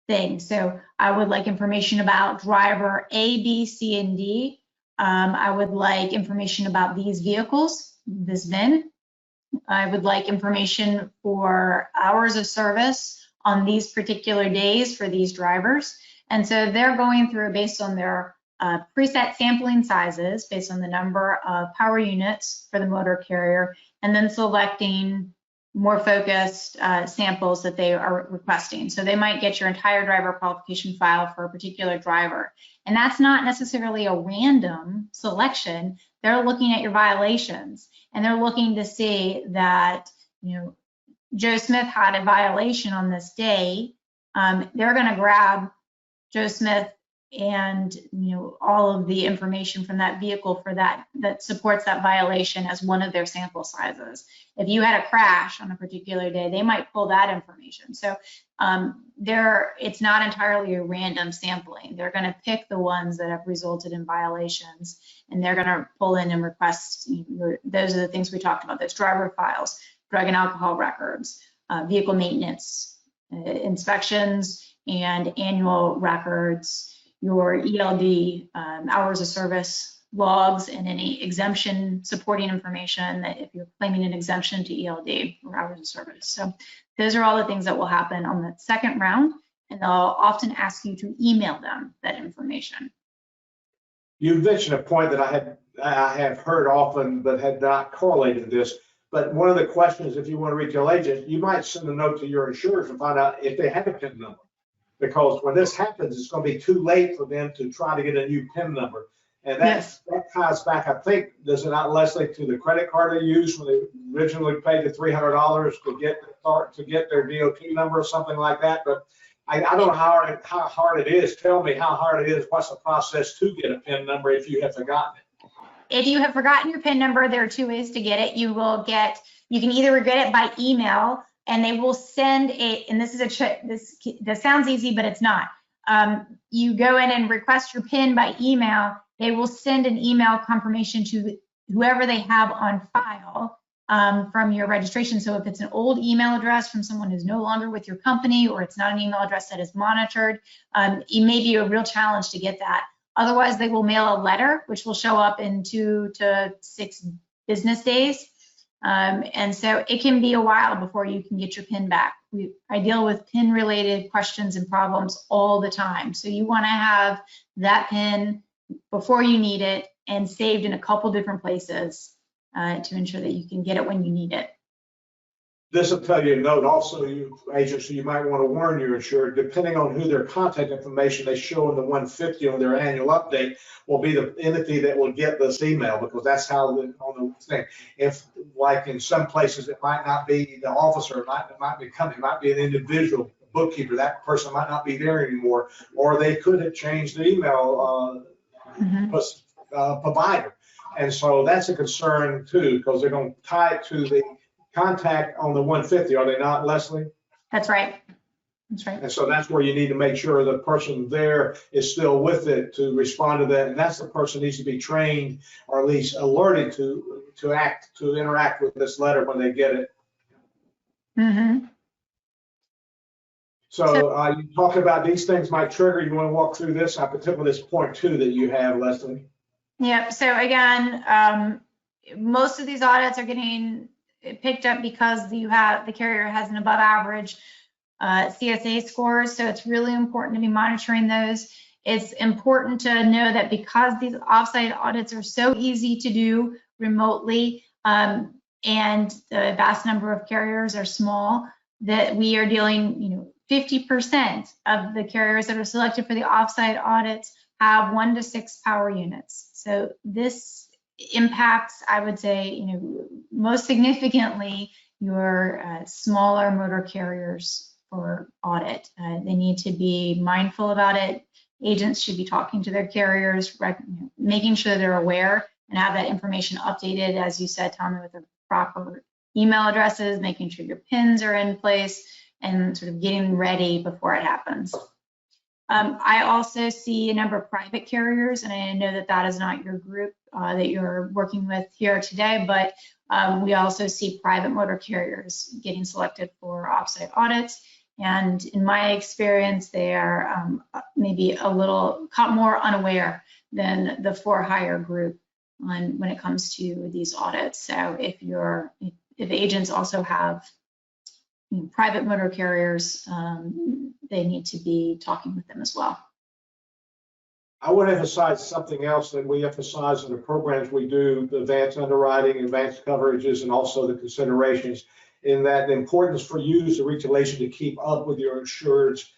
B: things. So I would like information about driver A, B, C, and D. I would like information about these vehicles, this VIN. I would like information for hours of service on these particular days for these drivers. And so they're going through based on their preset sampling sizes, based on the number of power units for the motor carrier, and then selecting more focused samples that they are requesting. So they might get your entire driver qualification file for a particular driver. And that's not necessarily a random selection. They're looking at your violations, and they're looking to see that, Joe Smith had a violation on this day. They're going to grab Joe Smith and all of the information from that vehicle for that supports that violation as one of their sample sizes. If you had a crash on a particular day, they might pull that information. So it's not entirely a random sampling. They're going to pick the ones that have resulted in violations, and they're going to pull in and request. Those are the things we talked about: those driver files, drug and alcohol records, vehicle maintenance inspections, and annual records, your ELD, hours of service logs, and any exemption supporting information that if you're claiming an exemption to ELD or hours of service. So those are all the things that will happen on the second round, and they'll often ask you to email them that information.
A: You mentioned a point that I have heard often but had not correlated this. But one of the questions, if you want a retail agent, you might send a note to your insurers and find out if they have a PIN number. Because when this happens, it's going to be too late for them to try to get a new PIN number. And that ties back, I think, does it not, Lesley, to the credit card they used when they originally paid the $300 to get their DOT number or something like that. But I don't know how hard it is. Tell me how hard it is. What's the process to get a PIN number if you have forgotten it?
B: If you have forgotten your PIN number, there are two ways to get it. You can either get it by email, and they will send and this sounds easy, but it's not. You go in and request your PIN by email. They will send an email confirmation to whoever they have on file from your registration. So if it's an old email address from someone who's no longer with your company, or it's not an email address that is monitored, it may be a real challenge to get that. Otherwise, they will mail a letter, which will show up in 2 to 6 business days. And so it can be a while before you can get your PIN back. I deal with PIN related questions and problems all the time. So you want to have that PIN before you need it and saved in a couple different places to ensure that you can get it when you need it.
A: This will tell you a note also, you agents, so you might want to warn your insured, depending on who their contact information they show in the 150 on their annual update will be the entity that will get this email, because that's how on the thing. If, like in some places, it might not be the officer, it might be company, it might be an individual bookkeeper, that person might not be there anymore, or they could have changed the email provider. And so that's a concern too, because they're going to tie it to the contact on the 150, are they not, Lesley?
B: That's right. That's right.
A: And so that's where you need to make sure the person there is still with it to respond to that, and that's the person needs to be trained or at least alerted to interact with this letter when they get it.
B: Mm-hmm.
A: So you talk about these things might trigger. You want to walk through this? I particularly this point 2 that you have, Lesley.
B: Yep. So again, most of these audits are getting picked up because the carrier has an above average CSA scores. So it's really important to be monitoring those. It's important to know that because these offsite audits are so easy to do remotely, and the vast number of carriers are small, that we are dealing, 50% of the carriers that are selected for the offsite audits have 1 to 6 power units. So this impacts, I would say, most significantly your smaller motor carriers for audit. They need to be mindful about it. Agents should be talking to their carriers, making sure they're aware and have that information updated, as you said, Tommy, with the proper email addresses, making sure your PINs are in place, and sort of getting ready before it happens. I also see a number of private carriers, and I know that that is not your group that you're working with here today, but we also see private motor carriers getting selected for offsite audits. And in my experience, they are maybe a little more unaware than the for-hire group when it comes to these audits. So if agents also have private motor carriers, they need to be talking with them as well.
A: I want to emphasize something else that we emphasize in the programs we do, the advanced underwriting, advanced coverages, and also the considerations, in that the importance for you as a retail agent to keep up with your insured's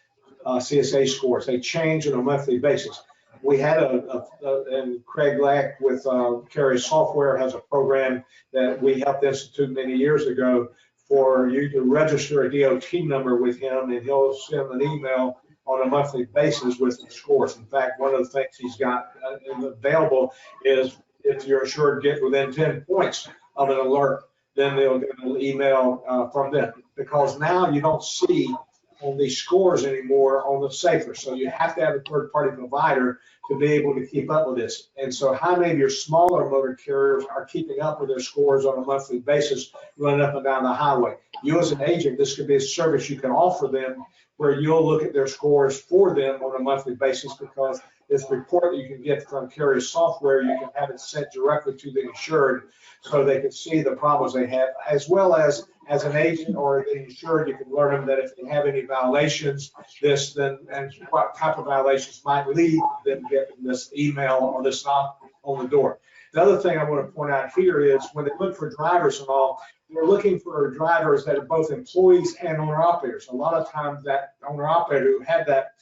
A: CSA scores. They change on a monthly basis. We had and Craig Lack with Carrier Software has a program that we helped institute many years ago for you to register a DOT number with him, and he'll send an email on a monthly basis with the scores. In fact, one of the things he's got available is if your insured gets within 10 points of an alert, then they'll get an email from them, because now you don't see on these scores anymore on the safer. So you have to have a third-party provider to be able to keep up with this. And so how many of your smaller motor carriers are keeping up with their scores on a monthly basis running up and down the highway? You as an agent, this could be a service you can offer them where you'll look at their scores for them on a monthly basis, because this report that you can get from carrier software, you can have it sent directly to the insured so they can see the problems they have, as well as an agent or the insured, you can learn them that if they have any violations, and what type of violations might lead them getting this email or this knock on the door. The other thing I want to point out here is when they look for drivers and all, they're looking for drivers that are both employees and owner-operators. A lot of times that owner-operator who had that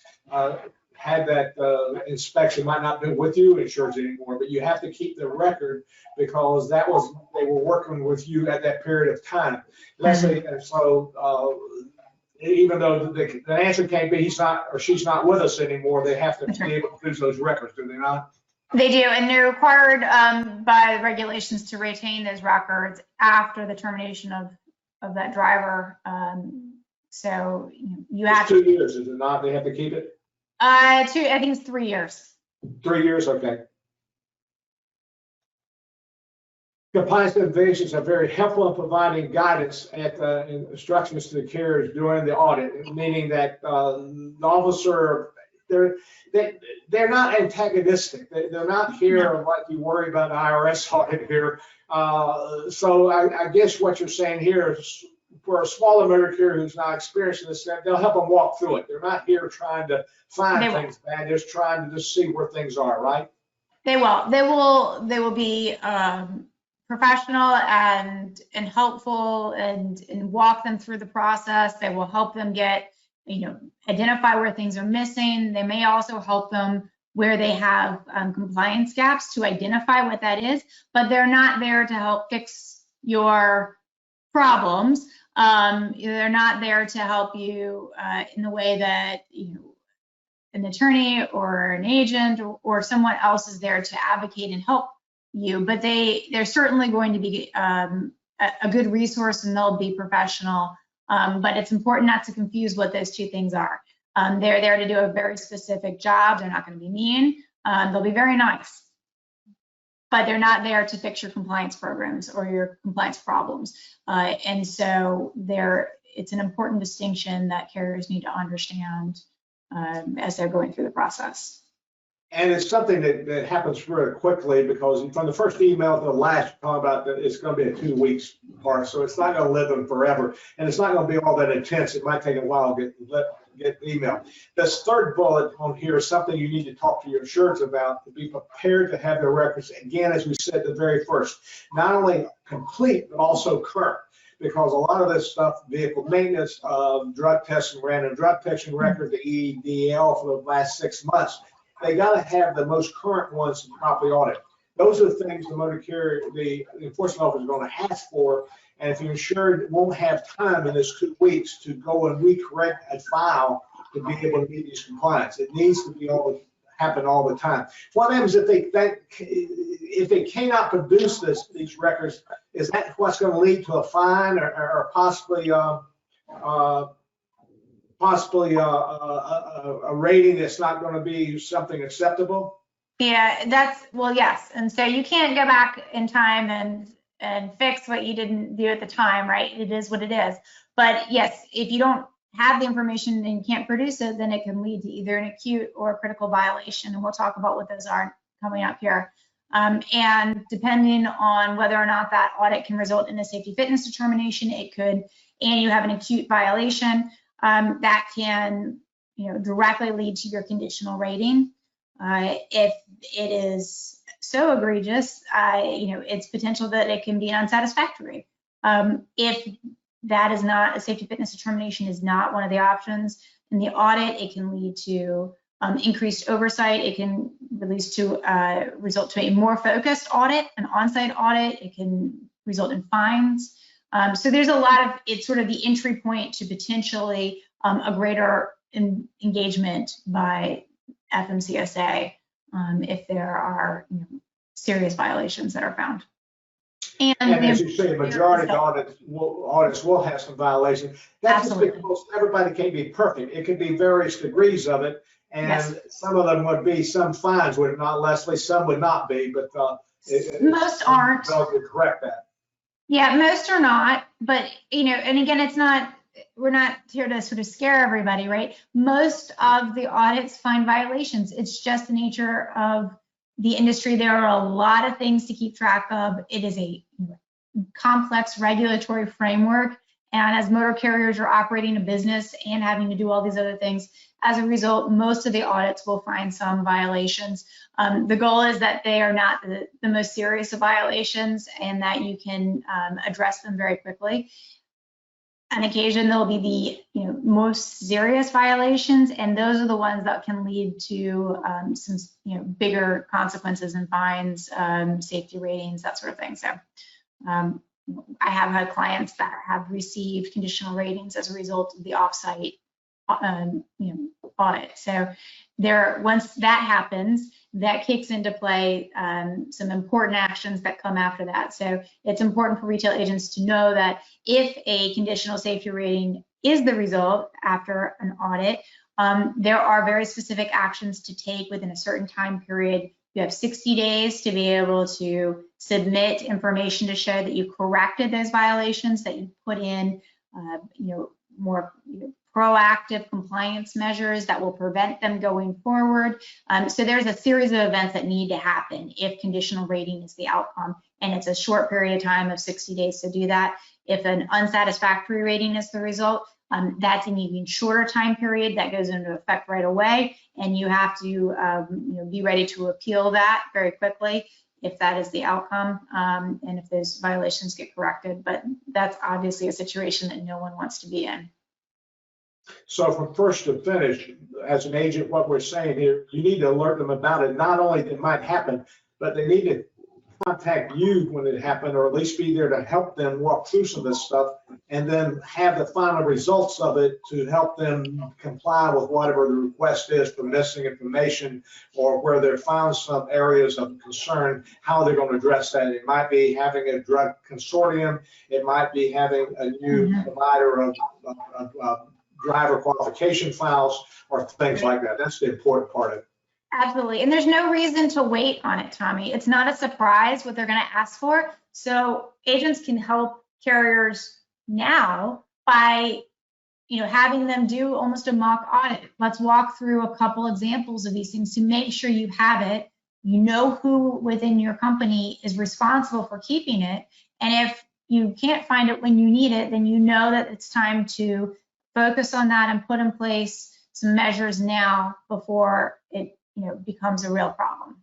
A: inspection might not be with you insurance anymore, but you have to keep the record because they were working with you at that period of time. Lesley, and so even though the answer can't be he's not or she's not with us anymore, they have to be able to produce those records, do they not?
B: They do, and they're required by regulations to retain those records after the termination of that driver. So you have
A: 2 years, is it not? They have to keep it?
B: I think it's 3 years.
A: 3 years, okay. Compliance notifications are very helpful in providing guidance and instructions to the carriers during the audit, meaning that the officer, they're not antagonistic. They're not here like you worry about an IRS audit here. So I guess what you're saying here is for a smaller motor carrier who's not experienced in this, they'll help them walk through it. They're not here trying to find things bad. They're just trying to just see where things are, right?
B: They will be professional and helpful and walk them through the process. They will help them identify where things are missing. They may also help them where they have compliance gaps to identify what that is, but they're not there to help fix your problems. They're not there to help you in the way that an attorney or an agent or someone else is there to advocate and help you, but they're certainly going to be a good resource, and they'll be professional. But it's important not to confuse what those two things are. They're there to do a very specific job. They're not going to be mean. They'll be very nice, but they're not there to fix your compliance programs or your compliance problems. And so it's an important distinction that carriers need to understand as they're going through the process.
A: And it's something that happens really quickly, because from the first email to the last, talk about that it's going to be a 2 weeks part, so it's not going to live them forever, and it's not going to be all that intense. It might take a while to get the email. This third bullet on here is something you need to talk to your insurance about, to be prepared to have their records, again, as we said the very first, not only complete but also current. Because a lot of this stuff, vehicle maintenance, drug testing, random drug testing record, the EDL for the last 6 months, they got to have the most current ones to properly audit. Those are the things the motor carrier, the enforcement officer is going to ask for. And if you're insured, won't have time in this 2 weeks to go and recorrect a file to be able to meet these compliance. It needs to be happen all the time. What happens if they cannot produce these records? Is that what's going to lead to a fine or possibly a rating that's not going to be something acceptable?
B: Yeah, yes. And so you can't go back in time and fix what you didn't do at the time, right? It is what it is. But yes, if you don't have the information and can't produce it, then it can lead to either an acute or a critical violation. And we'll talk about what those are coming up here. And depending on whether or not that audit can result in a safety fitness determination, it could, and you have an acute violation, that can directly lead to your conditional rating. If it is so egregious, it's potential that it can be unsatisfactory. If that is not, a safety fitness determination is not one of the options in the audit, it can lead to increased oversight. It can result to a more focused audit, an on-site audit. It can result in fines. So there's a lot of, it's sort of the entry point to potentially a greater engagement by FMCSA if there are serious violations that are found.
A: And as you say, the majority of the audits will have some violations. That's just because everybody can't be perfect. It could be various degrees of it, and some of them would be some fines, would it not, Lesley? Some would not be, but
B: most aren't.
A: To correct that.
B: Yeah, most are not, but and again, it's not. We're not here to sort of scare everybody, right? Most of the audits find violations. It's just the nature of the industry. There are a lot of things to keep track of. It is a complex regulatory framework. And as motor carriers are operating a business and having to do all these other things, as a result, most of the audits will find some violations. The goal is that they are not the most serious of violations and that you can address them very quickly. On occasion, there'll be the most serious violations, and those are the ones that can lead to some bigger consequences and fines, safety ratings, that sort of thing. So I have had clients that have received conditional ratings as a result of the OFFSITE audit. So once that happens, that kicks into play some important actions that come after that. So it's important for retail agents to know that if a conditional safety rating is the result after an audit, there are very specific actions to take within a certain time period. You have 60 days to be able to submit information to show that you corrected those violations, that you put in more proactive compliance measures that will prevent them going forward. So there's a series of events that need to happen if conditional rating is the outcome, and it's a short period of time of 60 days to do that. If an unsatisfactory rating is the result, that's an even shorter time period that goes into effect right away, and you have to be ready to appeal that very quickly if that is the outcome, and if those violations get corrected. But that's obviously a situation that no one wants to be in.
A: So from first to finish, as an agent, what we're saying here, you need to alert them about it. Not only that it might happen, but they need to contact you when it happened, or at least be there to help them walk through some of this stuff, and then have the final results of it to help them comply with whatever the request is for missing information, or where they're found some areas of concern, how they're going to address that. It might be having a drug consortium. It might be having a new provider of driver qualification files or things like that. That's the important part of it.
B: Absolutely. And there's no reason to wait on it, Tommy. It's not a surprise what they're going to ask for. So agents can help carriers now by having them do almost a mock audit. Let's walk through a couple examples of these things to make sure you have it. You know who within your company is responsible for keeping it. And if you can't find it when you need it, then you know that it's time to focus on that and put in place some measures now before it becomes a real problem.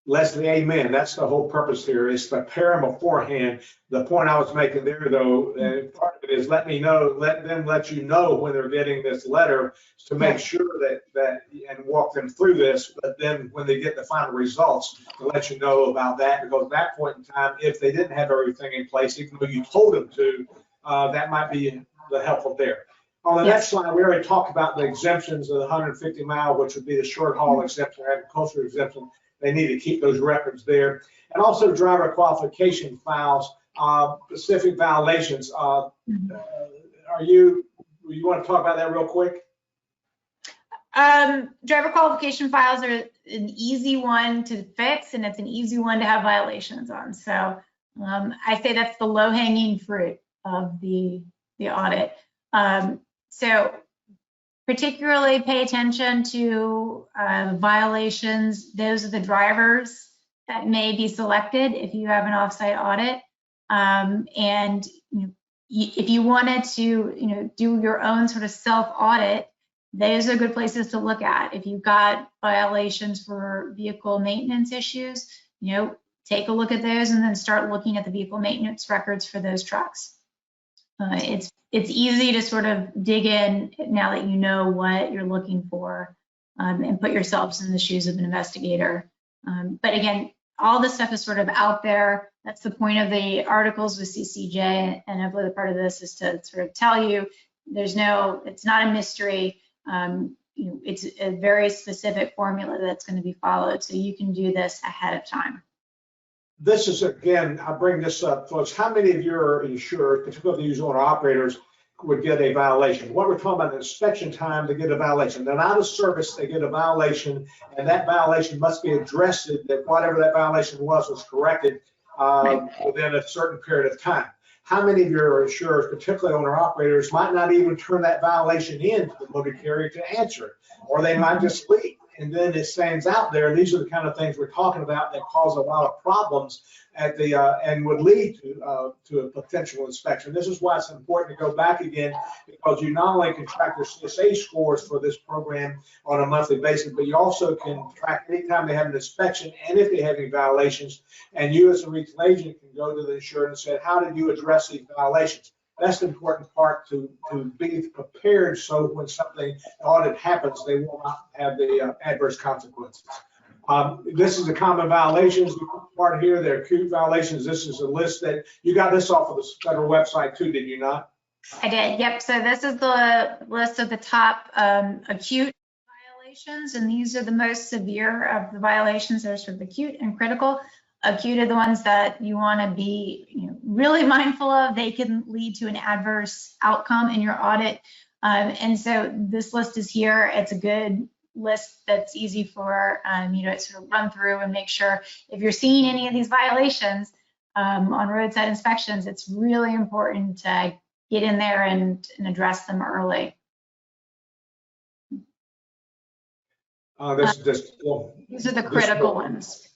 A: Lesley, amen. That's the whole purpose here, is to prepare them beforehand. The point I was making there, though, and part of it is let them let you know when they're getting this letter, to make sure that and walk them through this. But then when they get the final results, to let you know about that, because at that point in time, if they didn't have everything in place, even though you told them to, that might be the helpful there. On the next slide, we already talked about the exemptions of the 150 mile, which would be the short haul exemption, agricultural exemption. They need to keep those records there. And also driver qualification files, specific violations. You want to talk about that real quick?
B: Driver qualification files are an easy one to fix, and it's an easy one to have violations on. So I say that's the low-hanging fruit of the audit. So particularly pay attention to violations. Those are the drivers that may be selected if you have an off-site audit. And if you wanted to do your own sort of self-audit, those are good places to look at. If you've got violations for vehicle maintenance issues, take a look at those and then start looking at the vehicle maintenance records for those trucks. It's easy to sort of dig in now that you know what you're looking for, and put yourselves in the shoes of an investigator. But again, all this stuff is sort of out there. That's the point of the articles with CCJ, and hopefully the part of this is to sort of tell you it's not a mystery. It's a very specific formula that's going to be followed, so you can do this ahead of time.
A: This is, again, I bring this up, folks. How many of your insurers, particularly these owner operators, would get a violation? What we're talking about, inspection time to get a violation. They're out of service, they get a violation, and that violation must be addressed, that whatever that violation was corrected within a certain period of time. How many of your insurers, particularly owner operators, might not even turn that violation in to the motor carrier to answer it, or they might just leave, and then it stands out there. These are the kind of things we're talking about that cause a lot of problems at the and would lead to a potential inspection. This is why it's important to go back again, because you not only can track your CSA scores for this program on a monthly basis, but you also can track anytime they have an inspection and if they have any violations. And you as a retail agent can go to the insurer and say, how did you address these violations? That's the important part, to be prepared, so when something audit happens, they will not have the adverse consequences. This is the common violations part here. They're acute violations. This is a list that you got this off of the federal website too, did you not?
B: I did. Yep. So this is the list of the top acute violations, and these are the most severe of the violations. There's sort of acute and critical. Acute are the ones that you want to be really mindful of. They can lead to an adverse outcome in your audit. And so this list is here. It's a good list that's easy for you to sort of run through and make sure if you're seeing any of these violations on roadside inspections, it's really important to get in there and address them early. These are the critical ones.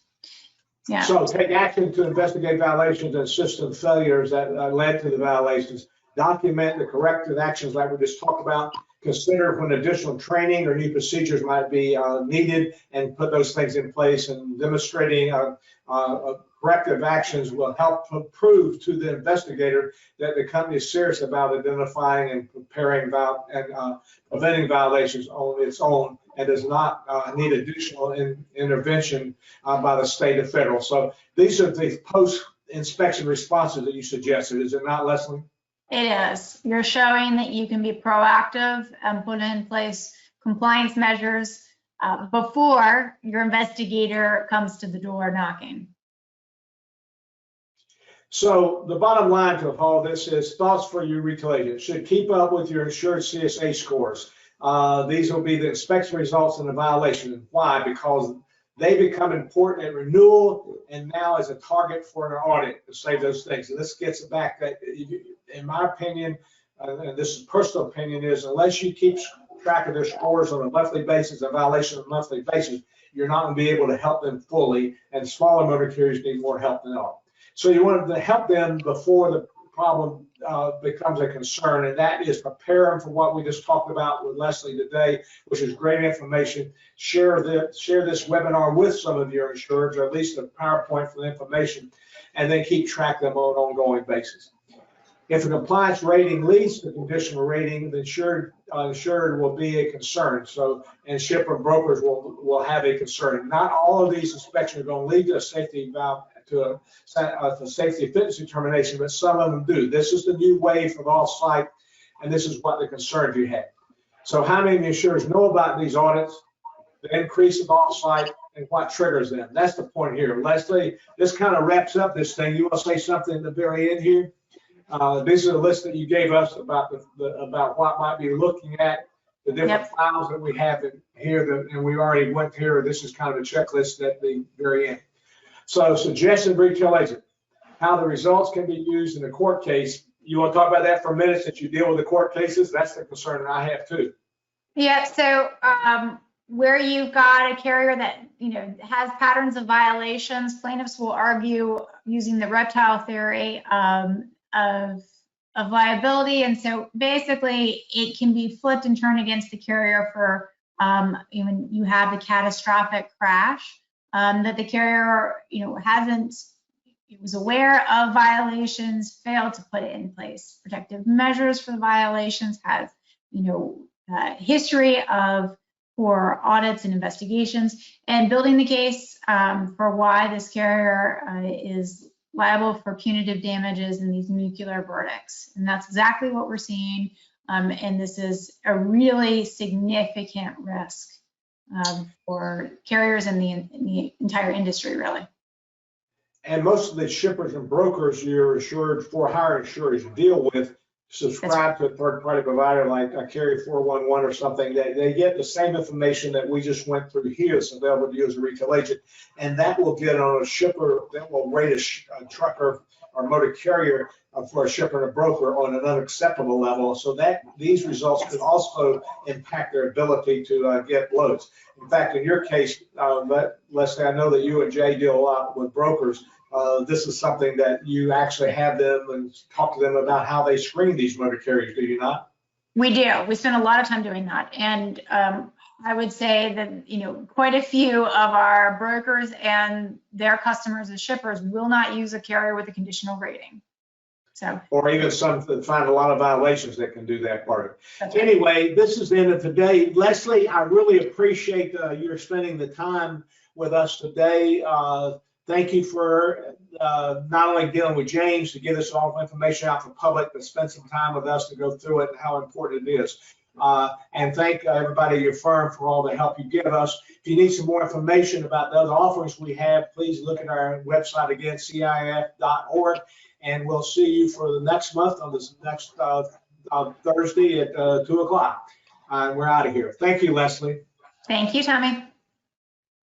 B: Yeah.
A: So take action to investigate violations and system failures that led to the violations. Document the corrective actions like we just talked about. Consider when additional training or new procedures might be needed, and put those things in place. And demonstrating corrective actions will help prove to the investigator that the company is serious about identifying and preparing preventing violations on its own, and does not need additional intervention by the state or federal. So these are the post-inspection responses that you suggested, is it not, Lesley?
B: It is. You're showing that you can be proactive and put in place compliance measures before your investigator comes to the door knocking.
A: So the bottom line to all this is thoughts for you retail agents. Should keep up with your insured CSA scores. These will be the inspection results and the violation. Why? Because they become important at renewal and now as a target for an audit to save those things. And this gets back that, in my opinion, and this is personal opinion, is unless you keep track of their scores on a monthly basis, a violation on a monthly basis, you're not going to be able to help them fully. And smaller motor carriers need more help than all. So you want to help them before the problem becomes a concern, and that is prepare them for what we just talked about with Lesley today, which is great information. Share this webinar with some of your insurers, or at least a PowerPoint for the information, and then keep track of them on an ongoing basis. If a compliance rating leads to conditional rating, the insured will be a concern. So, and shipper brokers will have a concern. Not all of these inspections are going to lead to a safety valve, to a safety fitness determination, but some of them do. This is the new wave of off-site, and this is what the concerns you have. So how many insurers know about these audits, the increase of off-site, and what triggers them? That's the point here. Lesley, this kind of wraps up this thing. You want to say something at the very end here? These are the lists that you gave us about about what might be looking at, the different files that we have in here, and we already went here. This is kind of a checklist at the very end. So suggestion retail agent, how the results can be used in a court case. You want to talk about that for a minute since you deal with the court cases? That's the concern that I have too.
B: Yeah, so where you've got a carrier that has patterns of violations, plaintiffs will argue using the reptile theory of liability. And so basically it can be flipped and turned against the carrier for when you have a catastrophic crash. That the carrier, was aware of violations, failed to put it in place. Protective measures for the violations, has, history of poor audits and investigations, and building the case for why this carrier is liable for punitive damages in these nuclear verdicts. And that's exactly what we're seeing And this is a really significant risk for carriers in the entire industry, really.
A: And most of the shippers and brokers you're assured for hire insurers you deal with subscribe to a third-party provider like a Carrier 411 or something. They get the same information that we just went through here. It's available to you as a retail agent, and that will get on a shipper, that will rate a trucker or motor carrier for a shipper and a broker on an unacceptable level, so that these results could also impact their ability to get loads. In fact, in your case, Lesley, I know that you and Jay deal a lot with brokers. This is something that you actually have them and talk to them about how they screen these motor carriers, do you not?
B: We do. We spend a lot of time doing that. And I would say that, quite a few of our brokers and their customers as shippers will not use a carrier with a conditional rating. So,
A: or even some that find a lot of violations that can do that part of it.
B: right.
A: Anyway, this is the end of today. Lesley, I really appreciate your spending the time with us today. Thank you for not only dealing with James to get us all the information out to the public, but spend some time with us to go through it and how important it is. And thank everybody at your firm for all the help you give us. If you need some more information about the other offerings we have, please look at our website again, MCIEF.org. And we'll see you for the next month on this next Thursday at 2 o'clock. We're out of here. Thank you, Lesley.
B: Thank you, Tommy.